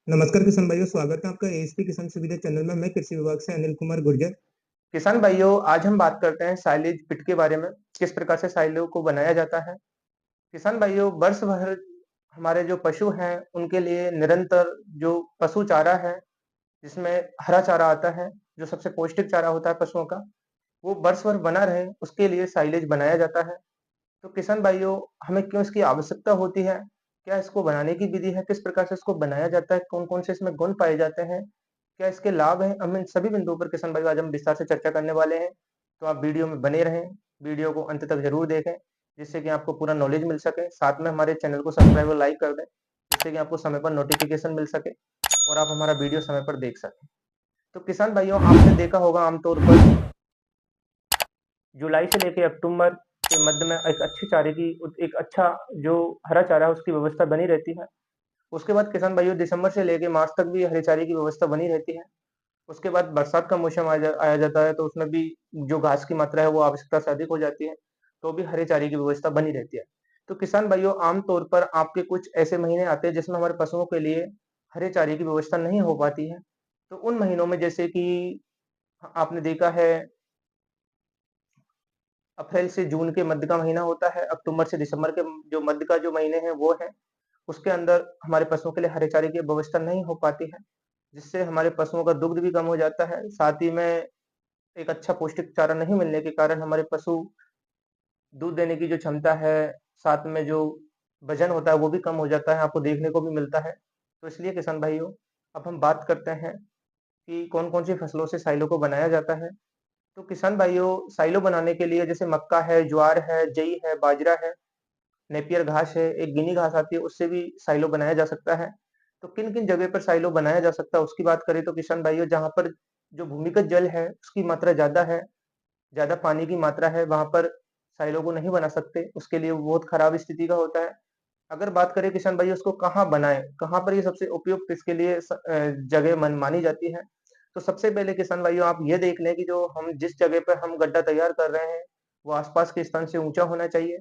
नमस्कार किसान भाइयों, स्वागत है आपका एएसपी किसान सुविधा चैनल में। मैं कृषि विभाग से अनिल कुमार गुर्जर। किसान भाइयों, आज हम बात करते हैं साइलेज पिट के बारे में। किस प्रकार से साइलो को बनाया जाता है। किसान भाइयों, वर्ष भर हमारे जो पशु हैं उनके लिए निरंतर जो पशु चारा है, जिसमें हरा चारा आता है, जो सबसे पौष्टिक चारा होता है पशुओं का, वो वर्ष भर बना रहे, उसके लिए साइलेज बनाया जाता है। तो किसान भाइयों, हमें क्यों इसकी आवश्यकता होती है, क्या इसको बनाने की विधि है, किस प्रकार से इसको बनाया जाता है, कौन कौन से इसमें गुण पाए जाते हैं, क्या इसके लाभ हैं, हम इन सभी बिंदुओं पर किसान भाइयों आज हम विस्तार से चर्चा करने वाले हैं। तो आप वीडियो में बने रहें, वीडियो को अंत तक जरूर देखें, जिससे कि आपको पूरा नॉलेज मिल सके। साथ में हमारे चैनल को सब्सक्राइब और लाइक कर दें, जिससे कि आपको समय पर नोटिफिकेशन मिल सके और आप हमारा वीडियो समय पर देख सकें। तो किसान भाइयों, आपने देखा होगा आमतौर पर जुलाई से लेके अक्टूबर के मध्य में एक अच्छी चारे की एक अच्छा जो हरा चारा है उसकी व्यवस्था बनी रहती है। उसके बाद किसान भाइयों, दिसंबर से लेके मार्च तक भी हरे चारे की व्यवस्था बनी रहती है। उसके बाद बरसात का मौसम आया जाता है, तो उसमें भी जो घास की मात्रा है वो आवश्यकता से अधिक हो जाती है, तो भी हरे चारे की व्यवस्था बनी रहती है। तो किसान भाइयों, आम तौर पर आपके कुछ ऐसे महीने आते हैं जिसमें हमारे पशुओं के लिए हरे चारे की व्यवस्था नहीं हो पाती है। तो उन महीनों में जैसे कि आपने देखा है, अप्रैल से जून के मध्य का महीना होता है, अक्टूबर से दिसंबर के जो मध्य का जो महीने हैं वो है, उसके अंदर हमारे पशुओं के लिए हरे चारे की व्यवस्था नहीं हो पाती है, जिससे हमारे पशुओं का दुग्ध भी कम हो जाता है। साथ ही में एक अच्छा पौष्टिक चारा नहीं मिलने के कारण हमारे पशु दूध देने की जो क्षमता है, साथ में जो वजन होता है वो भी कम हो जाता है, आपको देखने को भी मिलता है। तो इसलिए किसान भाइयों, अब हम बात करते हैं कि कौन-कौन सी फसलों से साइलो को बनाया जाता है। तो किसान भाइयों, साइलो बनाने के लिए जैसे मक्का है, ज्वार है, जई है, बाजरा है, नेपियर घास है, एक गिनी घास आती है, उससे भी साइलो बनाया जा सकता है। तो किन-किन जगह पर साइलो बनाया जा सकता है उसकी बात करें तो किसान भाइयों, जहाँ पर जो भूमिगत जल है उसकी मात्रा ज़्यादा है, ज़्यादा पानी की मात्रा है, वहाँ पर साइलो को नहीं बना सकते, उसके लिए वो बहुत खराब स्थिति का होता है। अगर बात करें किसान भाइयों, उसको कहाँ बनाएँ, कहाँ पर ये सबसे उपयुक्त इसके लिए जगह मानी जाती है। तो सबसे पहले किसान भाइयों, आप ये देख लें कि जो हम जिस जगह पर हम गड्ढा तैयार कर रहे हैं, वो आस-पास के स्थान से ऊँचा होना चाहिए।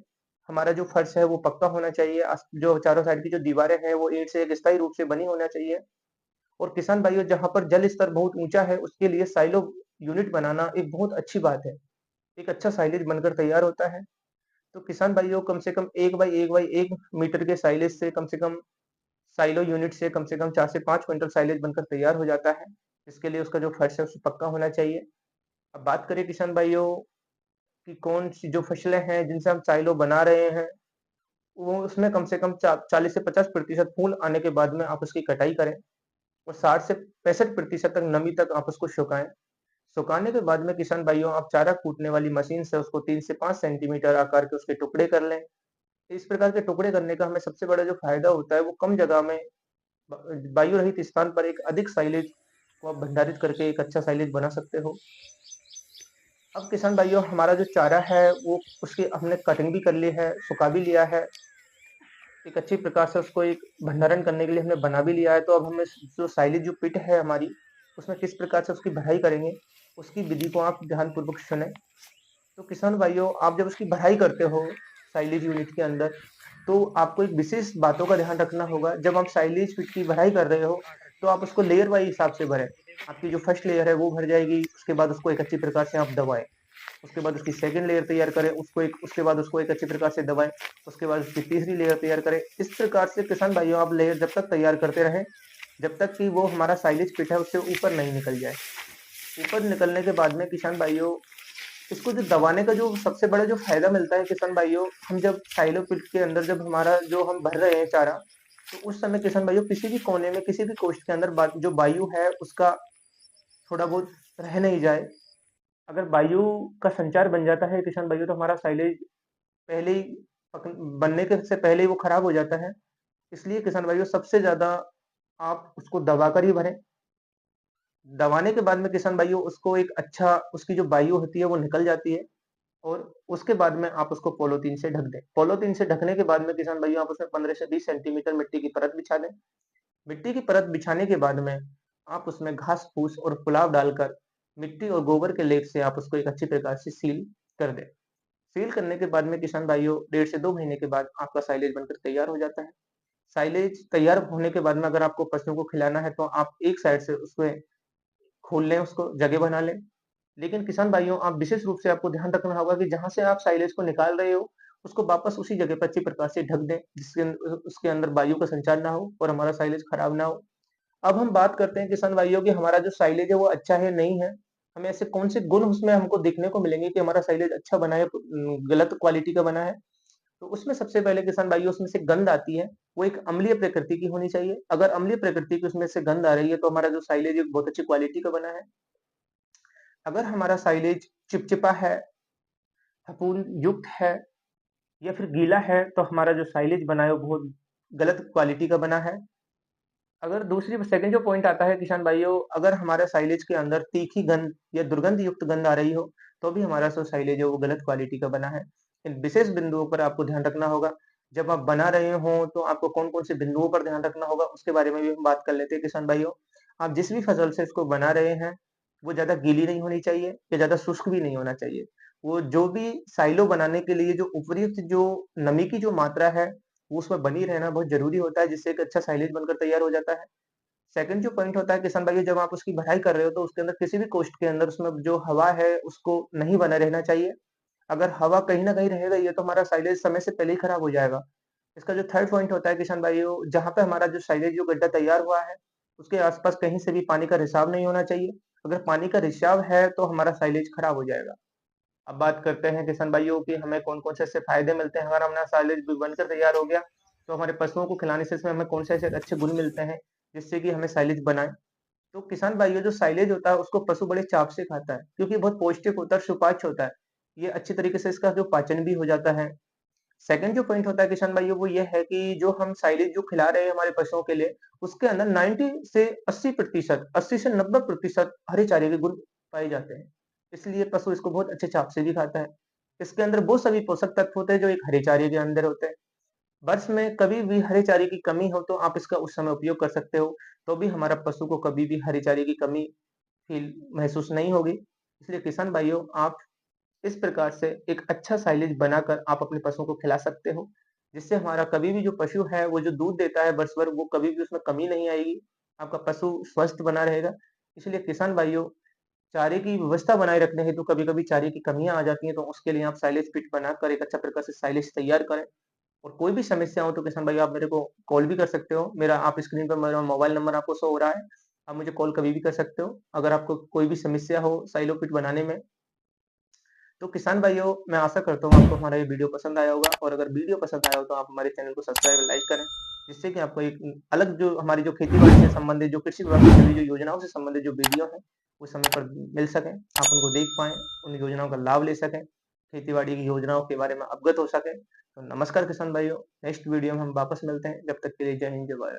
हमारा जो फर्श है वो पक्का होना चाहिए, जो चारों साइड की जो दीवारें हैं वो ईंट से एक स्थायी रूप से बनी होना चाहिए। और किसान भाइयों, जहाँ पर जल स्तर बहुत ऊँचा है उसके लिए साइलो यूनिट बनाना एक बहुत अच्छी बात है। एक अच्छा साइलेज बनकर तैयार होता है। तो किसान भाइयों, कम से कम 1 बाई 1 बाई 1 मीटर के साइलेज से कम साइलो यूनिट से कम 4 से 5 क्विंटल साइलेज बनकर तैयार हो जाता है। इसके लिए उसका जो फर्श है वो पक्का होना चाहिए। अब बात करें किसान भाइयों कि कौन-सी जो फसलें हैं जिनसे हम साइलो बना रहे हैं, वो उसमें कम से कम 40 से 50% फूल आने के बाद में आप उसकी कटाई करें और 60 से 65% तक नमी तक आप उसको सुखाएँ। सुखाने के बाद में किसान भाइयों, आप चारा कूटने वाली मशीन से उसको 3 से 5 सेंटीमीटर आकार के उसके टुकड़े कर लें। इस प्रकार के टुकड़े करने का हमें सबसे बड़ा जो फ़ायदा होता है, वो कम जगह में वायु रहित स्थान पर एक अधिक साइलेज को आप भंडारित करके एक अच्छा साइलेज बना सकते हो। अब किसान भाइयों, हमारा जो चारा है वो उसकी हमने कटिंग भी कर ली है, सुखा भी लिया है, एक अच्छी प्रकार से उसको एक भंडारण करने के लिए हमने बना भी लिया है। तो अब हमें जो साइलेज जो पिट है हमारी, उसमें किस प्रकार से उसकी भराई करेंगे, उसकी विधि को आप ध्यानपूर्वक सुनें। तो किसान भाइयों, आप जब उसकी भराई करते हो साइलेज यूनिट के अंदर, तो आपको एक विशेष बातों का ध्यान रखना होगा। जब आप साइलेज पिट की भराई कर रहे हो, तो आप उसको लेयर वाइज हिसाब से भरें। आपकी जो फर्स्ट लेयर है वो भर जाएगी, उसके बाद उसको एक अच्छी प्रकार से आप दबाएँ। उसके बाद उसकी सेकंड लेयर तैयार करें, उसके बाद उसको एक अच्छी प्रकार से दबाएँ। उसके बाद उसकी तीसरी लेयर तैयार करें। इस प्रकार से किसान भाइयों, आप लेयर जब तक तैयार करते रहें, जब तक कि वो हमारा साइलेज पिट है उससे ऊपर नहीं निकल जाए। ऊपर निकलने के बाद में किसान भाइयों, इसको जो दबाने का जो सबसे बड़ा जो फ़ायदा मिलता है किसान भाइयों, हम जब साइलो पिट के अंदर जब हमारा जो हम भर रहे हैं चारा, तो उस समय किसान भाइयों किसी भी कोने में, किसी भी कोष्ठ के अंदर जो वायु है उसका थोड़ा बहुत रह नहीं जाए। अगर वायु का संचार बन जाता है किसान भाइयों, तो हमारा साइलेज पहले ही पक बनने के से पहले ही वो खराब हो जाता है। इसलिए किसान भाइयों, सबसे ज़्यादा आप उसको दबाकर ही भरें। दबाने के बाद में किसान भाइयों, उसको एक अच्छा उसकी जो वायु होती है वो निकल जाती है और उसके बाद में आप उसको पॉलीथीन से ढक दें। पॉलीथीन से ढकने के बाद में किसान भाइयों, आप उसमें 15 से 20 सेंटीमीटर मिट्टी की परत बिछा दें। मिट्टी की परत बिछाने के बाद में आप उसमें घास-फूस और पुलाव डालकर मिट्टी और गोबर के लेप से आप उसको एक अच्छी प्रकार से सील कर दें। सील करने के बाद में किसान भाइयों, 1.5 से 2 महीने के बाद आपका साइलेज बनकर तैयार हो जाता है। साइलेज तैयार होने के बाद में अगर आपको पशुओं को खिलाना है, तो आप एक साइड से उसमें खोल लें उसको, जगह बना लें। लेकिन किसान भाइयों, आप विशेष रूप से आपको ध्यान रखना होगा कि जहाँ से आप साइलेज को निकाल रहे हो, उसको वापस उसी जगह पर अच्छी प्रकार से ढक दें, जिसके उसके अंदर वायु का संचार ना हो और हमारा साइलेज खराब ना हो। अब हम बात करते हैं किसान भाइयों कि हमारा जो साइलेज है वो अच्छा है, नहीं है। हमें ऐसे कौन से गुण उसमें हमको देखने को मिलेंगे कि हमारा साइलेज अच्छा बना है, गलत क्वालिटी का बना है। तो उसमें सबसे पहले किसान भाइयों उसमें से गंध आती है, वो एक अम्लीय प्रकृति की होनी चाहिए। अगर अम्लीय प्रकृति की उसमें से गंध आ रही है, तो हमारा जो साइलेज है बहुत अच्छी क्वालिटी का बना है। अगर हमारा साइलेज चिपचिपा है, फफूंद युक्त है या फिर गीला है, तो हमारा जो साइलेज बना है वो बहुत गलत क्वालिटी का बना है। अगर दूसरी सेकंड जो पॉइंट आता है किसान भाइयों, अगर हमारे साइलेज के अंदर तीखी गंध या दुर्गंध युक्त गंध आ रही हो, तो भी हमारा जो साइलेज है वो गलत क्वालिटी का बना है। इन विशेष बिंदुओं पर आपको ध्यान रखना होगा। जब आप बना रहे हो, तो आपको कौन-कौन से बिंदुओं पर ध्यान रखना होगा, उसके बारे में भी हम बात कर लेते हैं किसान भाइयों। आप जिस भी फसल से इसको बना रहे हैं, वो ज़्यादा गीली नहीं होनी चाहिए या ज़्यादा शुष्क भी नहीं होना चाहिए। वो जो भी साइलो बनाने के लिए जो उपयुक्त जो नमी की जो मात्रा है, वो उसमें बनी रहना बहुत ज़रूरी होता है, जिससे एक अच्छा साइलेज बनकर तैयार हो जाता है। सेकंड जो पॉइंट होता है किसान भाइयों, जब आप उसकी भराई कर रहे हो, तो उसके अंदर किसी भी कोष्ठ के अंदर उसमें जो हवा है उसको नहीं बना रहना चाहिए। अगर हवा कहीं न कहीं रह गई है, तो हमारा साइलेज समय से पहले ही खराब हो जाएगा। इसका जो थर्ड पॉइंट होता है किसान भाइयों, जहाँ पे हमारा जो साइलेज जो गड्ढा तैयार हुआ है, उसके आस-पास कहीं से भी पानी का रिसाव नहीं होना चाहिए। अगर पानी का रिसाव है, तो हमारा साइलेज खराब हो जाएगा। अब बात करते हैं किसान भाइयों कि हमें कौन-कौन से ऐसे फ़ायदे मिलते हैं, अगर हमारा साइलेज बनकर तैयार हो गया, तो हमारे पशुओं को खिलाने से इसमें हमें कौन से ऐसे अच्छे गुण मिलते हैं, जिससे कि हमें साइलेज बनाएँ। तो किसान भाइयों, जो साइलेज होता है उसको पशु बड़े चाव से खाता है, क्योंकि बहुत पौष्टिक होता है, सुपाच्य होता है। ये अच्छी तरीके से इसका जो पाचन भी हो जाता है। सेकंड जो पॉइंट होता है किसान भाइयों, वो ये है कि जो हम साइलेज जो खिला रहे हैं हमारे पशुओं के लिए, उसके अंदर 90 से 80%, 80 से 90% हरे चारे के गुण पाए जाते हैं। इसलिए पशु इसको बहुत अच्छे चाव से भी खाता है। इसके अंदर वो सभी पोषक तत्व होते हैं जो एक हरे चारे के अंदर होते हैं। वर्ष में कभी भी हरे चारे की कमी हो, तो आप इसका उस समय उपयोग कर सकते हो, तो भी हमारा पशु को कभी भी हरे चारे की कमी फील महसूस नहीं होगी। इसलिए किसान भाइयों, आप इस प्रकार से एक अच्छा साइलेज बनाकर आप अपने पशुओं को खिला सकते हो, जिससे हमारा कभी भी जो पशु है, वो जो दूध देता है वर्ष भर, वो कभी भी उसमें कमी नहीं आएगी। आपका पशु स्वस्थ बना रहेगा। इसलिए किसान भाइयों, चारे की व्यवस्था बनाए रखने हेतु कभी-कभी चारे की कमियाँ आ जाती हैं, तो उसके लिए आप साइलेज पिट बनाकर एक अच्छा प्रकार से साइलेज तैयार करें। और कोई भी समस्या हो, तो किसान भाई आप मेरे को कॉल भी कर सकते हो। मेरा आप स्क्रीन पे मेरा मोबाइल नंबर आपको शो हो रहा है। आप मुझे कॉल कभी भी कर सकते हो, अगर आपको कोई भी समस्या हो साइलो पिट बनाने में। तो किसान भाइयों, मैं आशा करता हूँ आपको हमारा ये वीडियो पसंद आया होगा, और अगर वीडियो पसंद आया हो, तो आप हमारे चैनल को सब्सक्राइब और लाइक करें, जिससे कि आपको एक अलग जो हमारी जो खेती-बाड़ी से संबंधित, जो कृषि विभाग से जुड़ी जो योजनाओं से संबंधित जो वीडियो है, वो समय पर मिल सकें। आप उनको देख पाएँ, उन योजनाओं का लाभ ले सकें, खेती-बाड़ी की योजनाओं के बारे में अवगत हो सकें। तो नमस्कार किसान भाइयों, नेक्स्ट वीडियो में हम वापस मिलते हैं। जब तक के लिए जय हिंद, जय भारत।